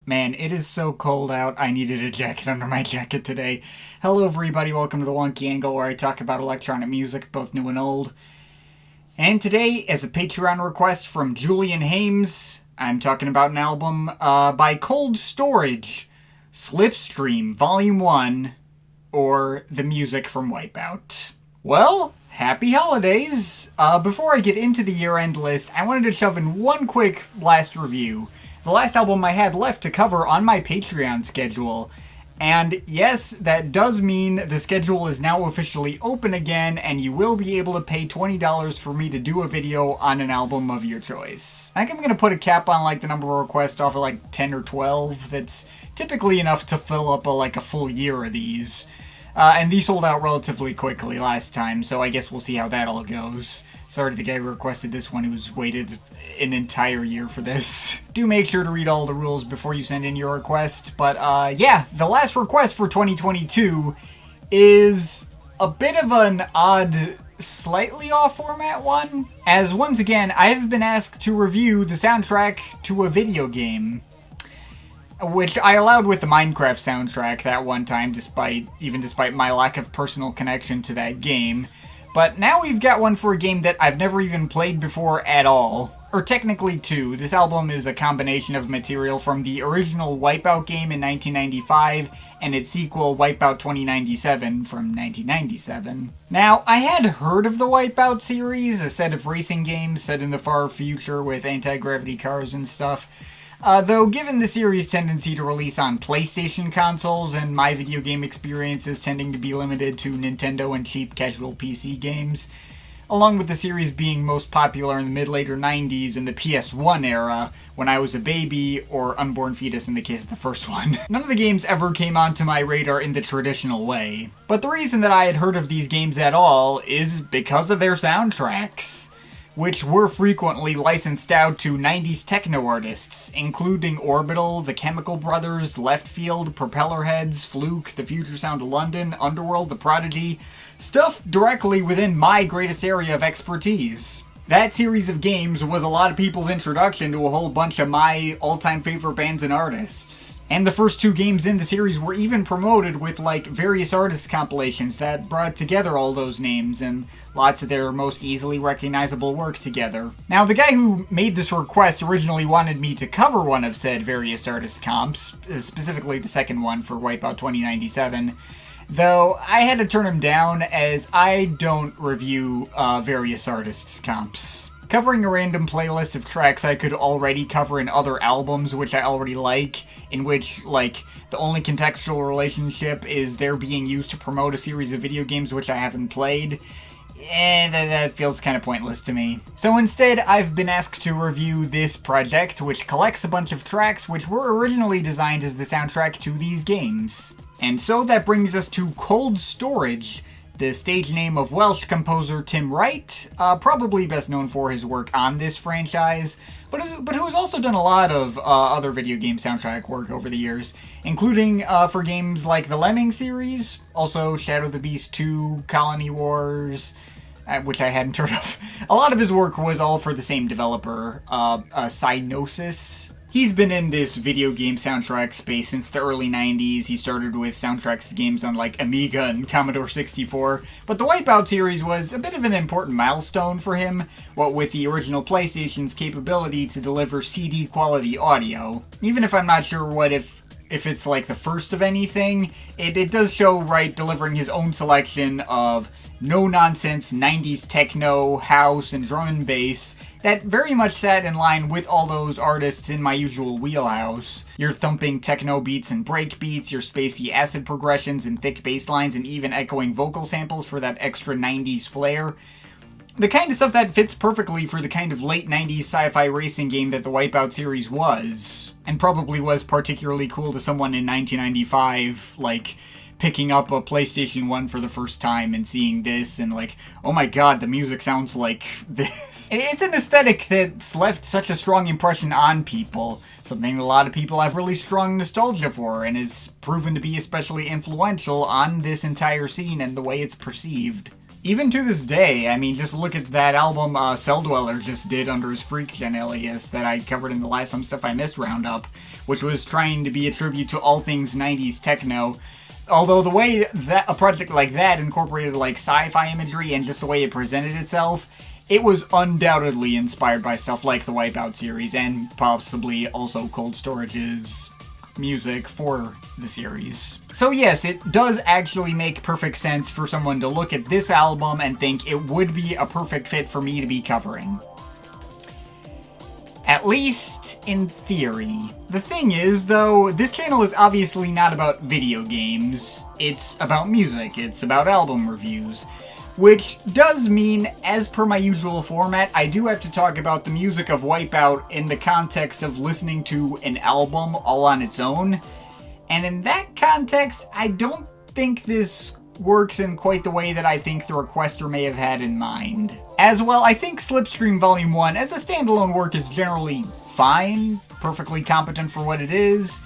Man, it is so cold out, I needed a jacket under my jacket today. Hello everybody, welcome to the Wonky Angle, where I talk about electronic music, both new and old. And today, as a Patreon request from Julian Hames, I'm talking about an album by SToRAGE, SlipStream Volume 1, or the music from Wipeout. Well, happy holidays! Before I get into the year-end list, I wanted to shove in one quick last review. The last album I had left to cover on my Patreon schedule. And yes, that does mean the schedule is now officially open again, and you will be able to pay $20 for me to do a video on an album of your choice. I think I'm going to put a cap on like the number of requests off of like 10 or 12. That's typically enough to fill up a full year of these. And these sold out relatively quickly last time, so I guess we'll see how that all goes. Sorry to the guy who requested this one who's waited an entire year for this. Do make sure to read all the rules before you send in your request. But yeah, the last request for 2022 is a bit of an odd, slightly off format one. As once again, I have been asked to review the soundtrack to a video game, which I allowed with the Minecraft soundtrack that one time, despite my lack of personal connection to that game. But now we've got one for a game that I've never even played before at all. Or technically two. This album is a combination of material from the original Wipeout game in 1995 and its sequel Wipeout 2097 from 1997. Now, I had heard of the Wipeout series, a set of racing games set in the far future with anti-gravity cars and stuff. Though given the series' tendency to release on PlayStation consoles and my video game experiences tending to be limited to Nintendo and cheap casual PC games, along with the series being most popular in the mid-later 90s in the PS1 era, when I was a baby, or unborn fetus in the case of the first one, none of the games ever came onto my radar in the traditional way. But the reason that I had heard of these games at all is because of their soundtracks, which were frequently licensed out to 90s techno artists, including Orbital, The Chemical Brothers, Left Field, Propellerheads, Fluke, The Future Sound of London, Underworld, The Prodigy, stuff directly within my greatest area of expertise. That series of games was a lot of people's introduction to a whole bunch of my all-time favorite bands and artists. And the first two games in the series were even promoted with, various artist compilations that brought together all those names and lots of their most easily recognizable work together. Now, the guy who made this request originally wanted me to cover one of said various artist comps, specifically the second one for Wipeout 2097, though I had to turn him down as I don't review various artists' comps. Covering a random playlist of tracks I could already cover in other albums which I already like, in which, the only contextual relationship is they're being used to promote a series of video games which I haven't played, that feels kind of pointless to me. So instead, I've been asked to review this project, which collects a bunch of tracks which were originally designed as the soundtrack to these games. And so that brings us to StoRAGE, the stage name of Welsh composer Tim Wright, probably best known for his work on this franchise, but who has also done a lot of other video game soundtrack work over the years, including for games like the Lemming series, also Shadow the Beast 2, Colony Wars, which I hadn't heard of. A lot of his work was all for the same developer, Psygnosis. He's been in this video game soundtrack space since the early 90s. He started with soundtracks to games on Amiga and Commodore 64, but the Wipeout series was a bit of an important milestone for him, what with the original PlayStation's capability to deliver CD quality audio. Even if I'm not sure if it's the first of anything, it does show Wright delivering his own selection of no-nonsense 90s techno, house, and drum and bass that very much sat in line with all those artists in my usual wheelhouse. Your thumping techno beats and break beats, your spacey acid progressions and thick bass lines, and even echoing vocal samples for that extra 90s flair. The kind of stuff that fits perfectly for the kind of late 90s sci-fi racing game that the Wipeout series was. And probably was particularly cool to someone in 1995, picking up a PlayStation 1 for the first time and seeing this and oh my god, the music sounds like this. It's an aesthetic that's left such a strong impression on people, something a lot of people have really strong nostalgia for, and is proven to be especially influential on this entire scene and the way it's perceived. even to this day, I mean, just look at that album Cell Dweller just did under his FreakGen alias that I covered in the last Some Stuff I Missed roundup, which was trying to be a tribute to all things 90s techno. Although the way that a project like that incorporated like sci-fi imagery and just the way it presented itself, it was undoubtedly inspired by stuff like the Wipeout series and possibly also Cold Storage's music for the series. So yes, it does actually make perfect sense for someone to look at this album and think it would be a perfect fit for me to be covering. At least in theory. The thing is, though, this channel is obviously not about video games. It's about music. It's about album reviews. Which does mean, as per my usual format, I do have to talk about the music of Wipeout in the context of listening to an album all on its own. And in that context, I don't think this works in quite the way that I think the requester may have had in mind. As well, I think SlipStream Volume 1 as a standalone work is generally fine, perfectly competent for what it is.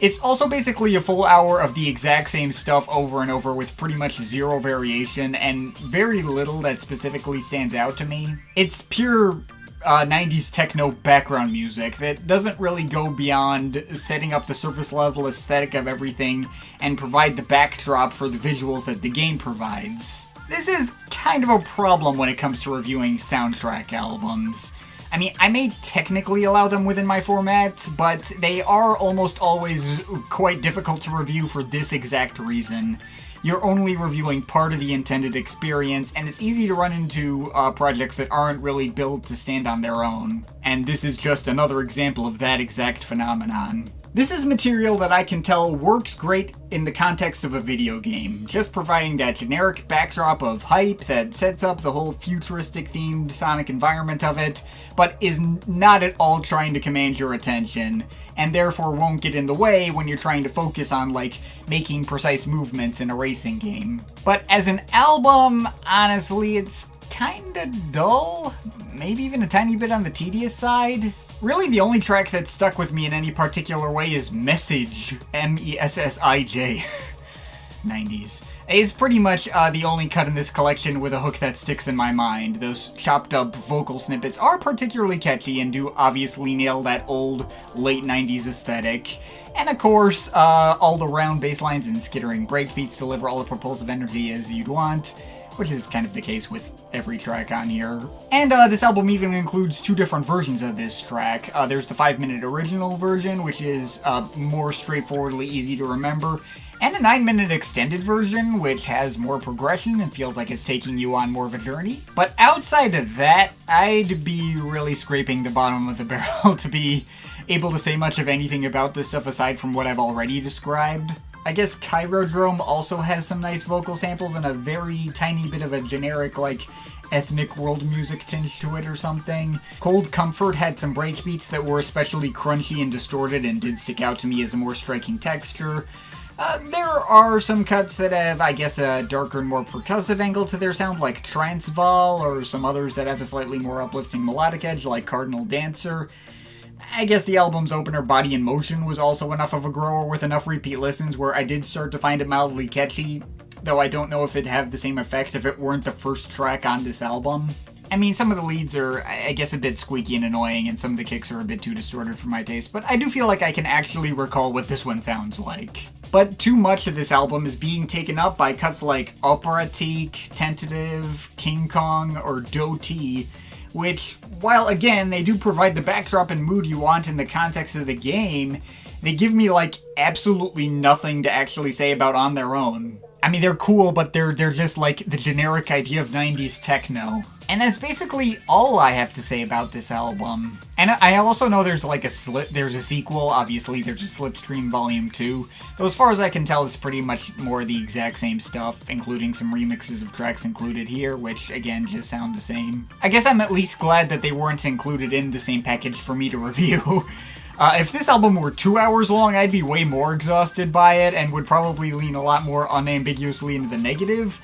It's also basically a full hour of the exact same stuff over and over with pretty much zero variation and very little that specifically stands out to me. It's pure 90s techno background music that doesn't really go beyond setting up the surface level aesthetic of everything and provide the backdrop for the visuals that the game provides. This is kind of a problem when it comes to reviewing soundtrack albums. I mean, I may technically allow them within my format, but they are almost always quite difficult to review for this exact reason. You're only reviewing part of the intended experience, and it's easy to run into projects that aren't really built to stand on their own. And this is just another example of that exact phenomenon. This is material that I can tell works great in the context of a video game, just providing that generic backdrop of hype that sets up the whole futuristic themed Sonic environment of it, but is not at all trying to command your attention, and therefore won't get in the way when you're trying to focus on, like, making precise movements in a racing game. But as an album, honestly, it's kinda dull, maybe even a tiny bit on the tedious side. Really, the only track that stuck with me in any particular way is Messij, M-E-S-S-I-J. 90s. It's pretty much the only cut in this collection with a hook that sticks in my mind. Those chopped up vocal snippets are particularly catchy and do obviously nail that old, late 90s aesthetic. And of course, all the round bass lines and skittering breakbeats deliver all the propulsive energy as you'd want, which is kind of the case with every track on here. And this album even includes two different versions of this track. There's the 5-minute original version, which is more straightforwardly easy to remember, and a 9-minute extended version, which has more progression and feels like it's taking you on more of a journey. But outside of that, I'd be really scraping the bottom of the barrel to be able to say much of anything about this stuff aside from what I've already described. I guess Cairodrome also has some nice vocal samples and a very tiny bit of a generic, like, ethnic world music tinge to it or something. Cold Comfort had some breakbeats that were especially crunchy and distorted and did stick out to me as a more striking texture. There are some cuts that have, I guess, a darker and more percussive angle to their sound, like Trancevaal, or some others that have a slightly more uplifting melodic edge, like Cardinal Dancer. I guess the album's opener, Body in Motion, was also enough of a grower with enough repeat listens where I did start to find it mildly catchy, though I don't know if it'd have the same effect if it weren't the first track on this album. I mean, some of the leads are, I guess, a bit squeaky and annoying, and some of the kicks are a bit too distorted for my taste, but I do feel like I can actually recall what this one sounds like. But too much of this album is being taken up by cuts like Operatique, Tentative, King Kong, or Do Ti, which, while again, they do provide the backdrop and mood you want in the context of the game, they give me, like, absolutely nothing to actually say about on their own. I mean, they're cool, but they're just, like, the generic idea of 90s techno. And that's basically all I have to say about this album. And I also know there's, like, there's a sequel, obviously, there's a SlipStream Volume 2. Though as far as I can tell, it's pretty much more the exact same stuff, including some remixes of tracks included here, which, again, just sound the same. I guess I'm at least glad that they weren't included in the same package for me to review. If this album were 2 hours long, I'd be way more exhausted by it, and would probably lean a lot more unambiguously into the negative.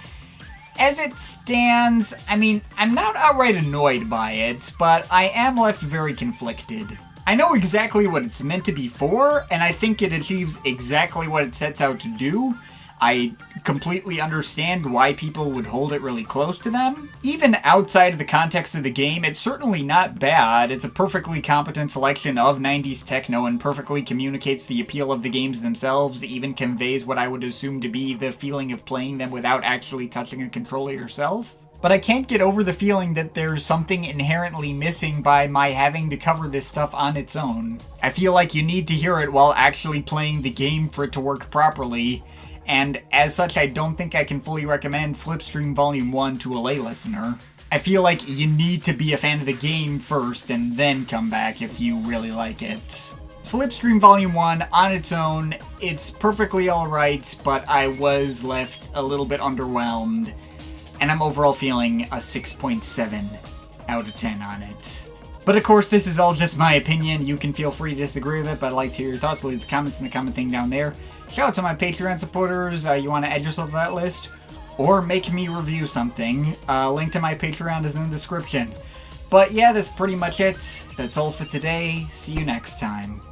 As it stands, I mean, I'm not outright annoyed by it, but I am left very conflicted. I know exactly what it's meant to be for, and I think it achieves exactly what it sets out to do. I completely understand why people would hold it really close to them. Even outside of the context of the game, it's certainly not bad. It's a perfectly competent selection of 90s techno and perfectly communicates the appeal of the games themselves, even conveys what I would assume to be the feeling of playing them without actually touching a controller yourself. But I can't get over the feeling that there's something inherently missing by my having to cover this stuff on its own. I feel like you need to hear it while actually playing the game for it to work properly, and as such I don't think I can fully recommend SlipStream Volume 1 to a lay listener. I feel like you need to be a fan of the game first and then come back if you really like it. SlipStream Volume 1, on its own, it's perfectly alright, but I was left a little bit underwhelmed. And I'm overall feeling a 6.7 out of 10 on it. But of course, this is all just my opinion. You can feel free to disagree with it, but I'd like to hear your thoughts. Leave the comments in the comment thing down there. Shout out to my Patreon supporters. You want to add yourself to that list? Or make me review something. Link to my Patreon is in the description. But yeah, that's pretty much it. That's all for today. See you next time.